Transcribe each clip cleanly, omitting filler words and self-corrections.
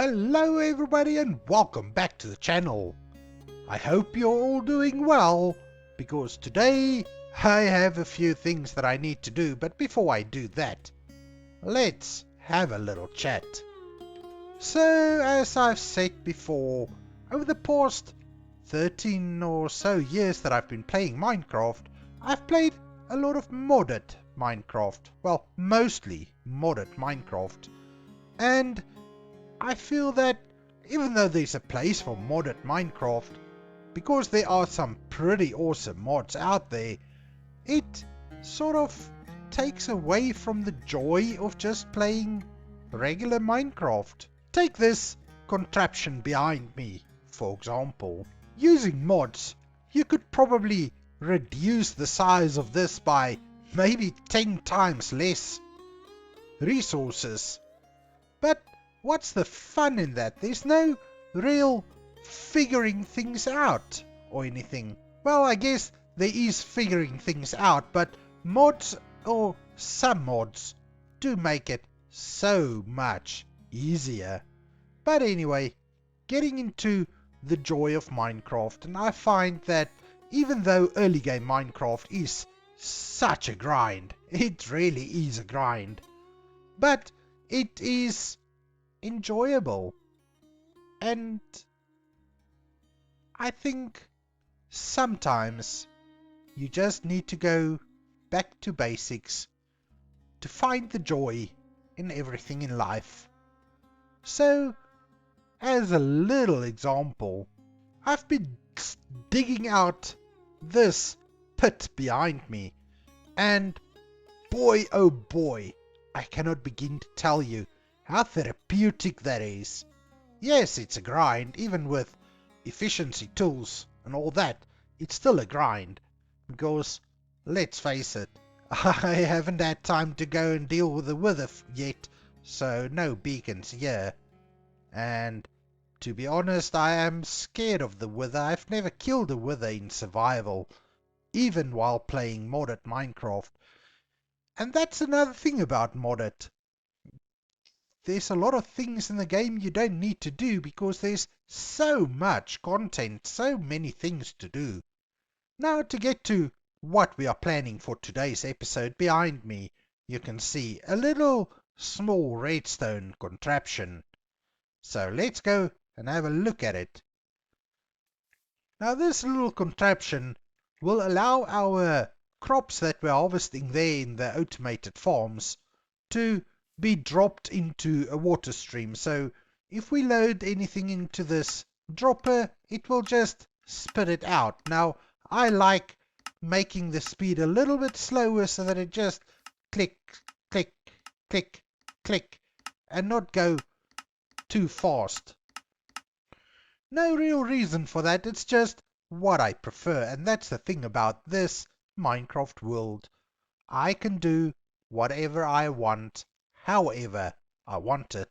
Hello everybody and welcome back to the channel. I hope you're all doing well, because today I have a few things that I need to do, but before I do that, let's have a little chat. So, as I've said before, over the past 13 or so years that I've been playing Minecraft, I've played a lot of modded Minecraft. Well, mostly modded Minecraft. And I feel that even though there's a place for modded Minecraft, because there are some pretty awesome mods out there, it sort of takes away from the joy of just playing regular Minecraft. Take this contraption behind me, for example. Using mods, you could probably reduce the size of this by maybe 10 times less resources. But what's the fun in that? There's no real figuring things out or anything. Well, I guess there is figuring things out, but mods, or some mods, do make it so much easier. But anyway, getting into the joy of Minecraft, and I find that even though early game Minecraft is such a grind, it really is a grind, but it is enjoyable. And I think sometimes you just need to go back to basics to find the joy in everything in life. So, as a little example, I've been digging out this pit behind me, and boy oh boy, I cannot begin to tell you how therapeutic that is. Yes, it's a grind, even with efficiency tools and all that, it's still a grind, because, let's face it, I haven't had time to go and deal with the wither yet, so no beacons here. And to be honest, I am scared of the wither. I've never killed a wither in survival, even while playing modded Minecraft. And that's another thing about modded. There's a lot of things in the game you don't need to do because there's so much content, so many things to do. Now, to get to what we are planning for today's episode, behind me you can see a little small redstone contraption. So let's go and have a look at it. Now, this little contraption will allow our crops that we're harvesting there in the automated farms to be dropped into a water stream. So if we load anything into this dropper, it will just spit it out. Now, I like making the speed a little bit slower so that it just click, click, click, click, and not go too fast. No real reason for that, it's just what I prefer, and that's the thing about this Minecraft world. I can do whatever I want, however I want it.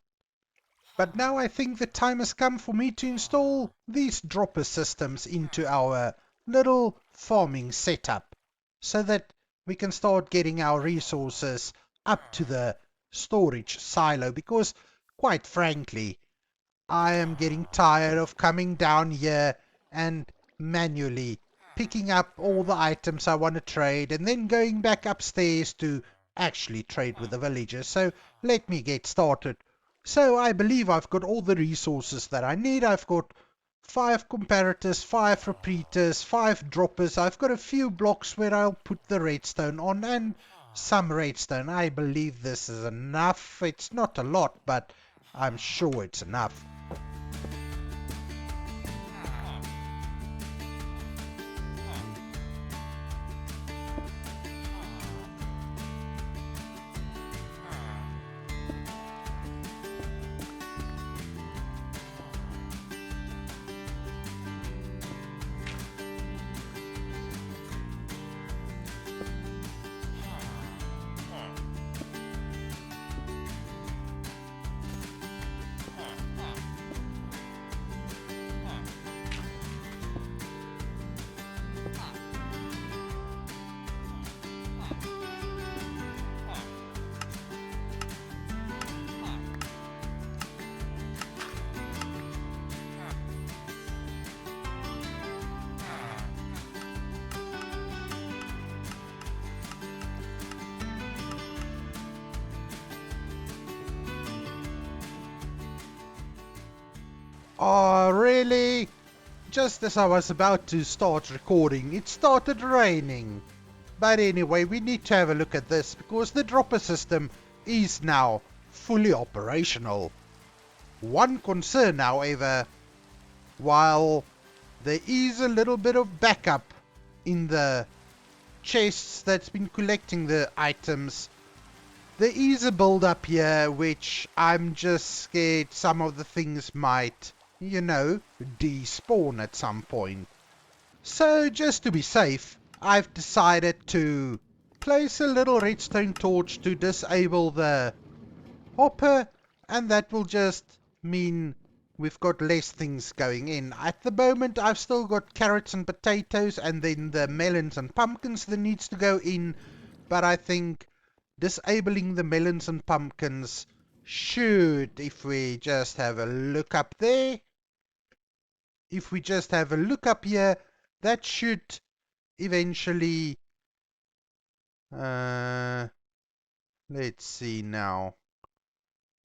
But now I think the time has come for me to install these dropper systems into our little farming setup, so that we can start getting our resources up to the storage silo, because quite frankly, I am getting tired of coming down here and manually picking up all the items I want to trade and then going back upstairs to actually trade with the villagers. So let me get started. So I believe I've got all the resources that I need. I've got 5 comparators, 5 repeaters, 5 droppers. I've got a few blocks where I'll put the redstone on and some redstone. I believe this is enough. It's not a lot, but I'm sure it's enough. Oh, really? Just as I was about to start recording, it started raining. But anyway, we need to have a look at this because the dropper system is now fully operational. One concern, however, while there is a little bit of backup in the chests that's been collecting the items, there is a build up here which I'm just scared some of the things might, despawn at some point. So just to be safe, I've decided to place a little redstone torch to disable the hopper, and that will just mean we've got less things going in. At the moment, I've still got carrots and potatoes, and then the melons and pumpkins that needs to go in, but I think disabling the melons and pumpkins should, if we just have a look up there, if we just have a look up here, that should eventually, let's see now,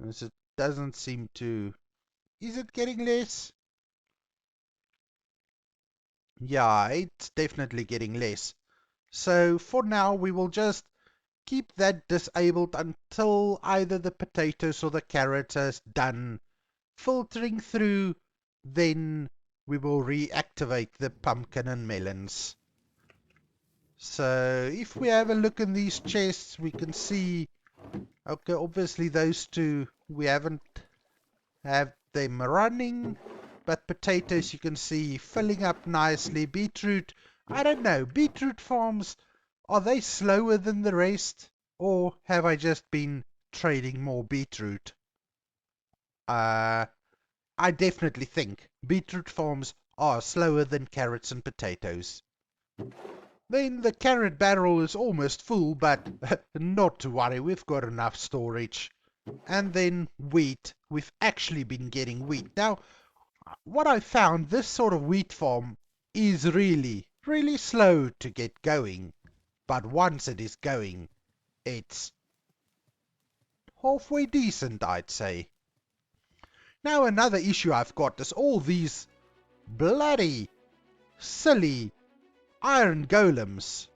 as it doesn't seem to, is it getting less? Yeah, it's definitely getting less. So for now, we will just keep that disabled until either the potatoes or the carrots is done filtering through, then we will reactivate the pumpkin and melons. So if we have a look in these chests, we can see, okay, obviously those two, we haven't have them running, but potatoes you can see filling up nicely. Beetroot, I don't know, beetroot farms, are they slower than the rest? Or have I just been trading more beetroot? I definitely think beetroot farms are slower than carrots and potatoes. Then the carrot barrel is almost full, but not to worry, we've got enough storage. And then wheat, we've actually been getting wheat. Now, what I found, this sort of wheat farm is really, really slow to get going. But once it is going, it's halfway decent, I'd say. Now, another issue I've got is all these bloody, silly iron golems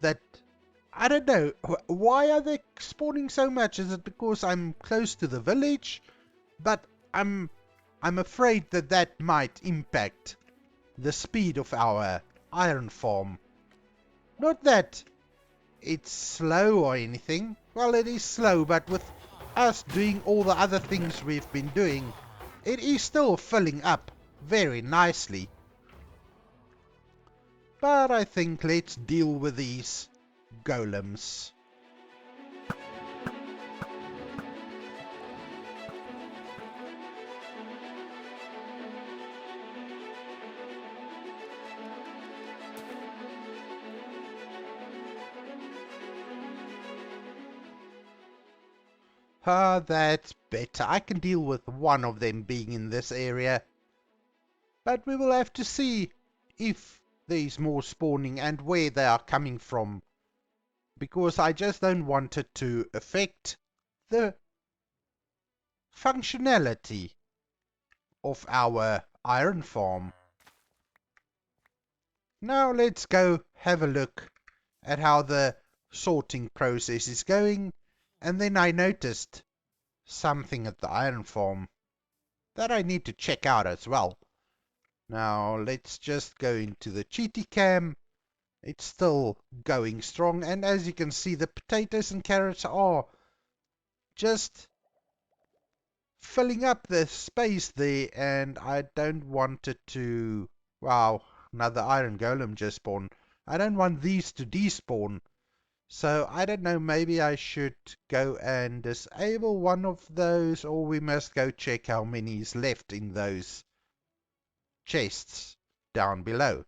that, I don't know, why are they spawning so much? Is it because I'm close to the village? But I'm afraid that that might impact the speed of our iron farm. Not that it's slow or anything. Well, it is slow, but with us doing all the other things we've been doing, it is still filling up very nicely. But I think let's deal with these golems. Ah, that's better. I can deal with one of them being in this area. But we will have to see if there's more spawning and where they are coming from. Because I just don't want it to affect the functionality of our iron farm. Now let's go have a look at how the sorting process is going. And then I noticed something at the iron farm that I need to check out as well. Now let's just go into the cheaty cam. It's still going strong, and as you can see, the potatoes and carrots are just filling up the space there, and I don't want it to... Wow, another iron golem just spawned. I don't want these to despawn. So, I don't know, maybe I should go and disable one of those, or we must go check how many is left in those chests down below.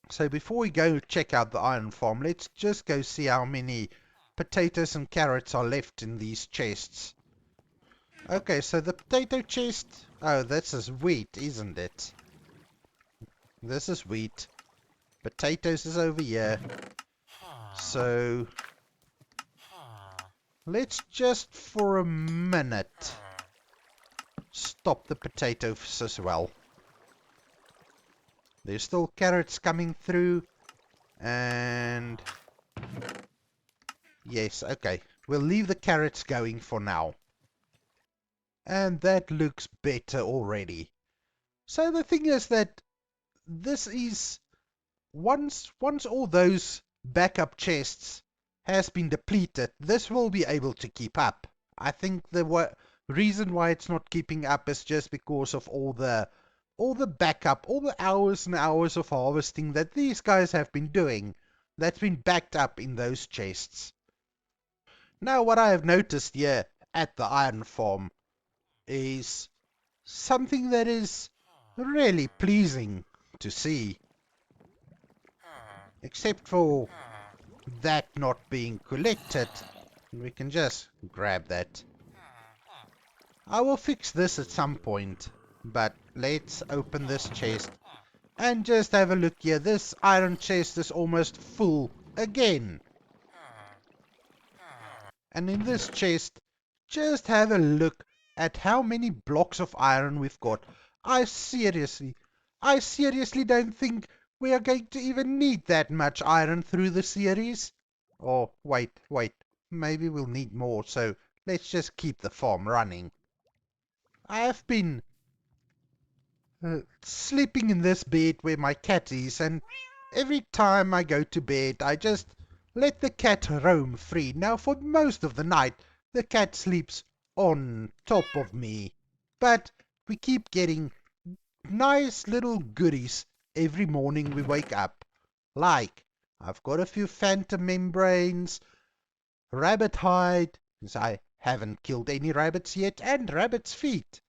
So before we go check out the iron farm, let's just go see how many potatoes and carrots are left in these chests. Okay, so the potato chest... Oh, this is wheat, isn't it? This is wheat. Potatoes is over here. So... let's just for a minute stop the potatoes as well. There's still carrots coming through. And yes, okay. We'll leave the carrots going for now. And that looks better already. So the thing is that this is once all those backup chests has been depleted, this will be able to keep up. I think the reason why it's not keeping up is just because of all the backup, all the hours and hours of harvesting that these guys have been doing, that's been backed up in those chests. Now what I have noticed here at the iron farm is something that is really pleasing to see. Except for that not being collected. We can just grab that. I will fix this at some point, but let's open this chest and just have a look here. This iron chest is almost full again. And in this chest, just have a look at how many blocks of iron we've got. I seriously don't think we are going to even need that much iron through the series. Oh, wait, maybe we'll need more, so let's just keep the farm running. I have been sleeping in this bed where my cat is, and every time I go to bed, I just let the cat roam free. Now, for most of the night, the cat sleeps on top of me, but we keep getting nice little goodies every morning we wake up. Like, I've got a few phantom membranes, rabbit hide, since I haven't killed any rabbits yet, and rabbit's feet,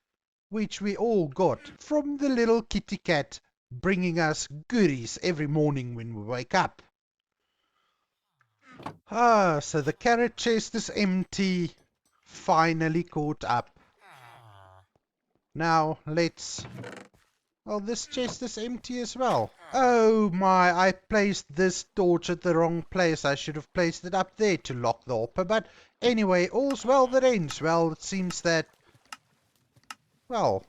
which we all got from the little kitty cat bringing us goodies every morning when we wake up. Ah, so the carrot chest is empty. Finally caught up. Now let's... Well, this chest is empty as well. Oh my, I placed this torch at the wrong place. I should have placed it up there to lock the hopper. But anyway, all's well that ends well. It seems that... Well...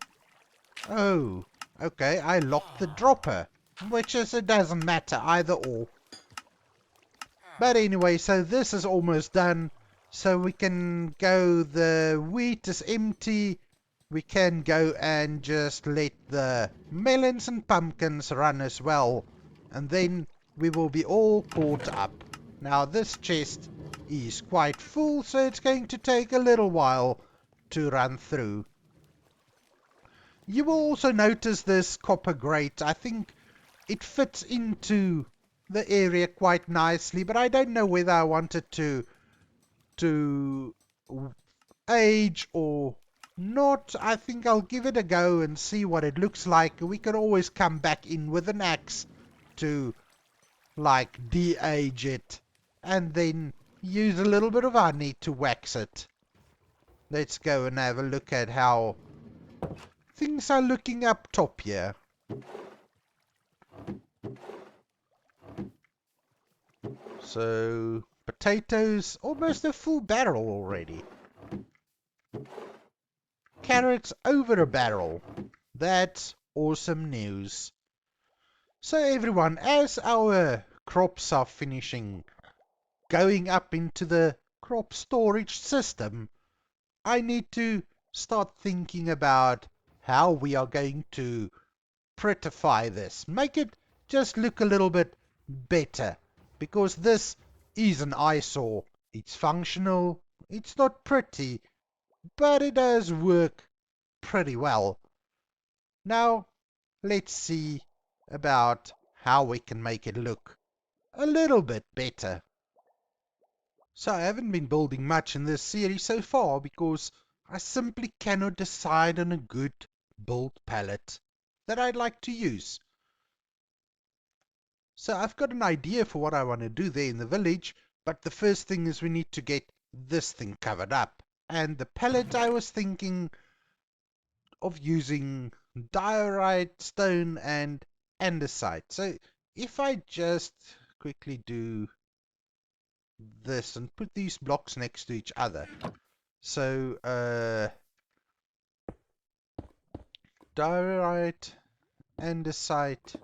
Oh, okay, I locked the dropper. Which is, it doesn't matter either or. But anyway, so this is almost done. So we can go, the wheat is empty. We can go and just let the melons and pumpkins run as well. And then we will be all caught up. Now this chest is quite full, so it's going to take a little while to run through. You will also notice this copper grate. I think it fits into the area quite nicely, but I don't know whether I want it to age or not. I think I'll give it a go and see what it looks like. We can always come back in with an axe to like de-age it and then use a little bit of honey to wax it. Let's go and have a look at how things are looking up top here. So, potatoes, almost a full barrel already. Carrots over a barrel. That's awesome news. So everyone, as our crops are finishing going up into the crop storage system, I need to start thinking about how we are going to prettify this. Make it just look a little bit better. Because this is an eyesore. It's functional. It's not pretty. But it does work pretty well. Now, let's see about how we can make it look a little bit better. So I haven't been building much in this series so far because I simply cannot decide on a good build palette that I'd like to use. So I've got an idea for what I want to do there in the village, but the first thing is we need to get this thing covered up. And the palette, I was thinking of using diorite, stone, and andesite. So if I just quickly do this and put these blocks next to each other. So diorite, andesite,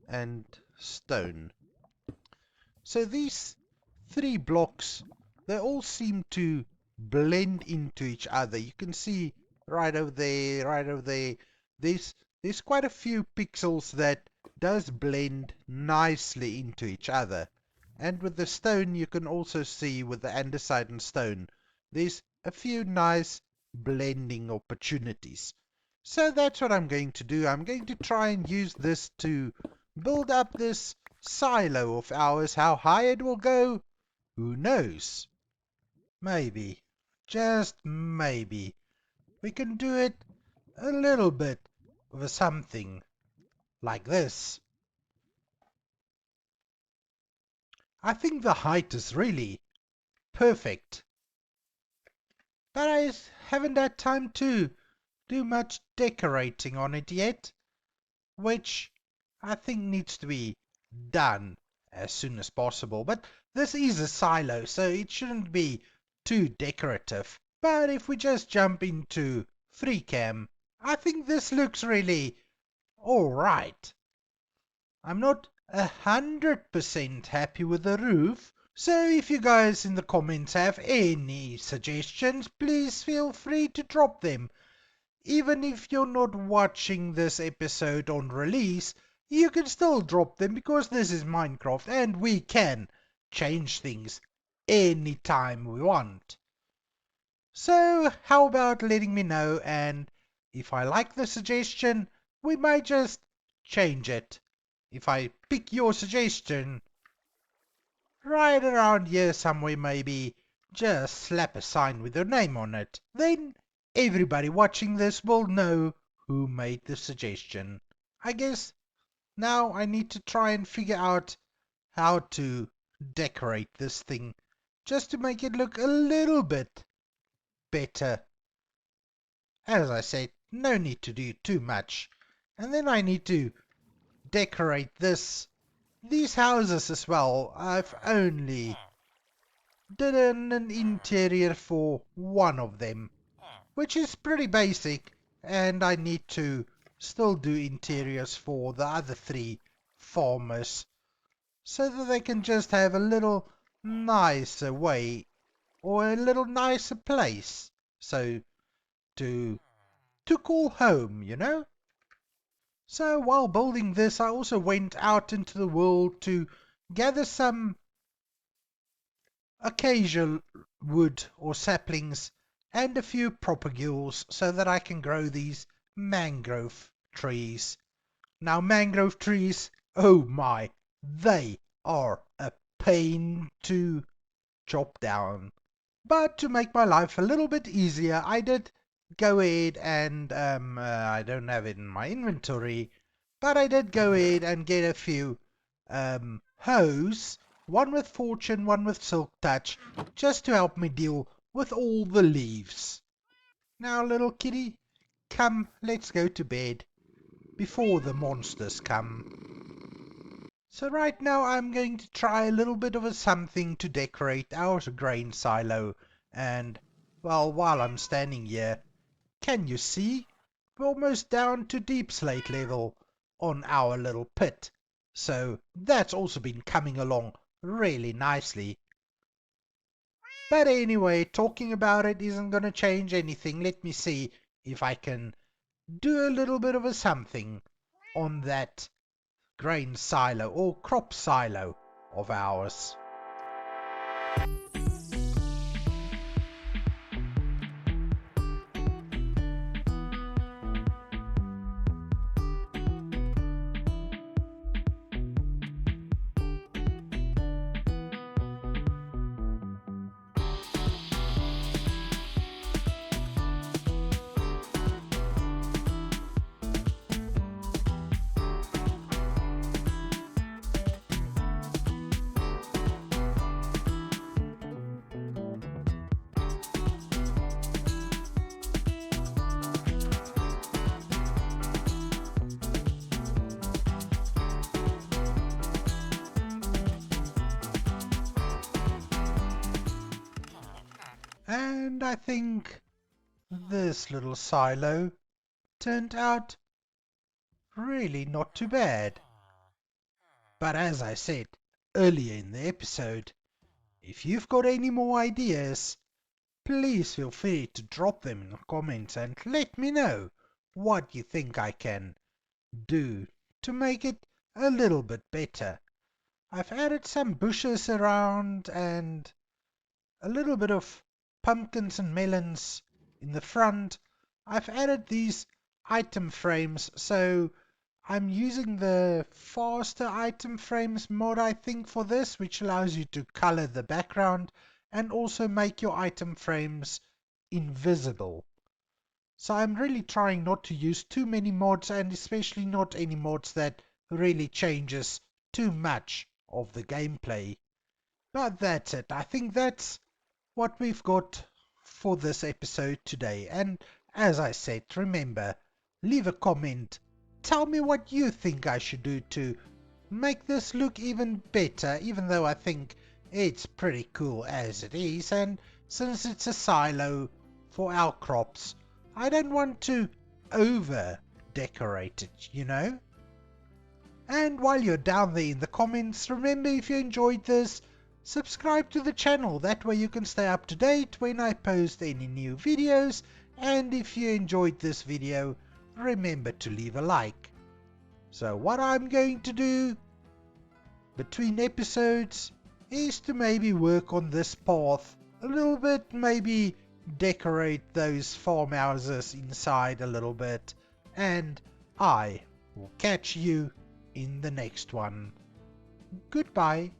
and stone. So these three blocks, they all seem to blend into each other. You can see right over there, right over there. There's quite a few pixels that does blend nicely into each other. And with the stone, you can also see with the andesite and stone, there's a few nice blending opportunities. So that's what I'm going to do. I'm going to try and use this to build up this silo of ours. How high it will go, who knows? Maybe, just maybe, we can do it a little bit with something like this. I think the height is really perfect, but I haven't had time to do much decorating on it yet, which I think needs to be done as soon as possible. But this is a silo, so it shouldn't be too decorative. But if we just jump into FreeCam, I think this looks really alright. I'm not 100% happy with the roof, so if you guys in the comments have any suggestions, please feel free to drop them. Even if you're not watching this episode on release, you can still drop them because this is Minecraft and we can change things anytime we want. So how about letting me know, and if I like the suggestion, we might just change it. If I pick your suggestion, right around here somewhere maybe, just slap a sign with your name on it. Then everybody watching this will know who made the suggestion. I guess now I need to try and figure out how to decorate this thing, just to make it look a little bit better. As I said, no need to do too much. And then I need to decorate these houses as well. I've only did an interior for one of them, which is pretty basic, and I need to still do interiors for the other three farmers, so that they can just have a little nicer way, or a little nicer place, so to call home, you know? So while building this, I also went out into the world to gather some occasional wood or saplings and a few propagules so that I can grow these mangrove trees. Now, mangrove trees, oh my, they are a pain to chop down. But to make my life a little bit easier, I did go ahead and, I don't have it in my inventory, but I did go ahead and get a few, hoes, one with fortune, one with silk touch, just to help me deal with all the leaves. Now, little kitty, come, let's go to bed before the monsters come. So right now I'm going to try a little bit of a something to decorate our grain silo, and, well, while I'm standing here, can you see? We're almost down to deep slate level on our little pit. So that's also been coming along really nicely. But anyway, talking about it isn't going to change anything. Let me see if I can do a little bit of a something on that grain silo or crop silo of ours. And I think this little silo turned out really not too bad. But as I said earlier in the episode, if you've got any more ideas, please feel free to drop them in the comments and let me know what you think I can do to make it a little bit better. I've added some bushes around and a little bit of pumpkins and melons in the front. I've added these item frames, so I'm using the faster item frames mod, I think, for this, which allows you to color the background and also make your item frames invisible. So I'm really trying not to use too many mods, and especially not any mods that really changes too much of the gameplay. But that's it. I think that's what we've got for this episode today. And as I said, remember, leave a comment. Tell me what you think I should do to make this look even better, even though I think it's pretty cool as it is. And since it's a silo for our crops, I don't want to over decorate it, you know? And while you're down there in the comments, remember, if you enjoyed this, subscribe to the channel. That way you can stay up to date when I post any new videos. And if you enjoyed this video, remember to leave a like. So what I'm going to do between episodes is to maybe work on this path a little bit, maybe decorate those farmhouses inside a little bit, and I will catch you in the next one. Goodbye.